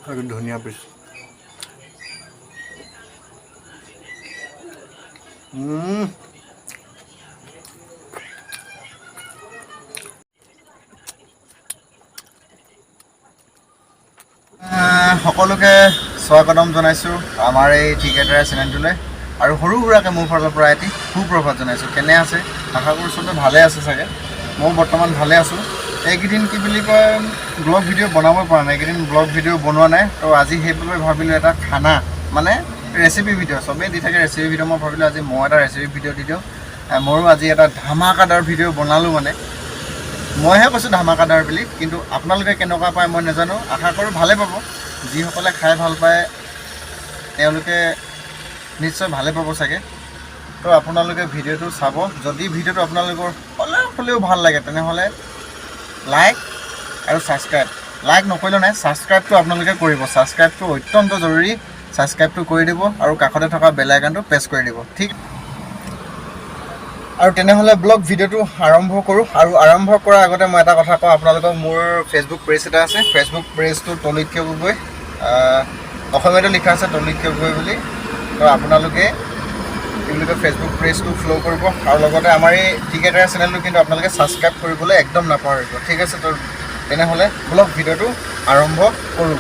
ধনিয়া পিছ সকলোকে স্বাগতম জনাইছোঁ আমাৰ এই ঠিকাদাৰ চেনেলটোলৈ আৰু সৰু সুৰাকৈ মোৰ ফালৰ পৰা এটি সুপ্ৰভাত জনাইছোঁ। কেনে আছে? আশা কৰোঁ চবে ভালে আছে চাগে। মই বৰ্তমান ভালে আছোঁ। এইকেইদিন কি বুলি কয় ব্লগ ভিডিঅ' বনাব পৰা নাই, এইকেইদিন ব্লগ ভিডিঅ' বনোৱা নাই। তো আজি সেইবাবে ভাবিলোঁ এটা খানা মানে ৰেচিপি ভিডিঅ' চবেই দি থাকে ৰেচিপি ভিডিঅ'। মই ভাবিলোঁ আজি মই এটা ৰেচিপি ভিডিঅ' দি দিওঁ। ময়ো আজি এটা ধামাকাদাৰ ভিডিঅ' বনালোঁ। মানে মইহে কৈছোঁ ধামাকাদাৰ বুলি, কিন্তু আপোনালোকে কেনেকুৱা পায় মই নাজানো। আশা কৰোঁ ভালে পাব। যিসকলে খাই ভাল পায় তেওঁলোকে নিশ্চয় ভালে পাব চাগে। তো আপোনালোকে ভিডিঅ'টো চাব। যদি ভিডিঅ'টো আপোনালোকৰ অলপ হ'লেও ভাল লাগে তেনেহ'লে লাইক আৰু ছাবস্ক্ৰাইব, লাইক নকৰিলেও নাই, ছাবস্ক্ৰাইবটো আপোনালোকে কৰিব। ছাবস্ক্ৰাইবটো অত্যন্ত জৰুৰী। ছাবস্ক্ৰাইবটো কৰি দিব আৰু কাষতে থকা বেল আইকনটো প্ৰেছ কৰি দিব। ঠিক আৰু তেনেহ'লে ব্লগ ভিডিঅ'টো আৰম্ভ কৰোঁ। আৰু আৰম্ভ কৰাৰ আগতে মই এটা কথা কওঁ আপোনালোকক, মোৰ ফেচবুক পেজ এটা আছে। ফেচবুক পেজটো তলিতকৈ গগৈ, অসমীয়াটো লিখা আছে তলিতকৈ গগৈ বুলি। তো আপোনালোকে কি বুলি কয় ফেচবুক পেজটো ফ'ল' কৰিব আৰু লগতে আমাৰ এই ঠিকাদাৰ চেনেলটো কিন্তু আপোনালোকে ছাবস্ক্ৰাইব কৰিবলৈ একদম নাপাহৰিব। ঠিক আছে? তো তেনেহ'লে ব্লগ ভিডিঅ'টো আৰম্ভ কৰোঁ।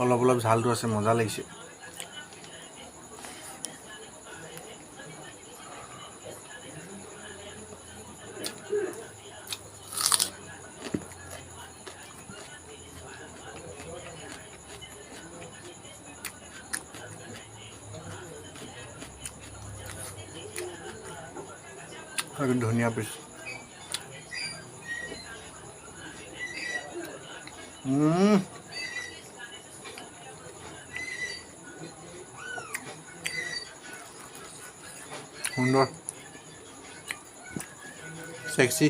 অলপ অলপ ঝালটো আছে, মজা লাগিছে। আৰু ধনিয়া পিছ সুন্দৰ, সেক্সি।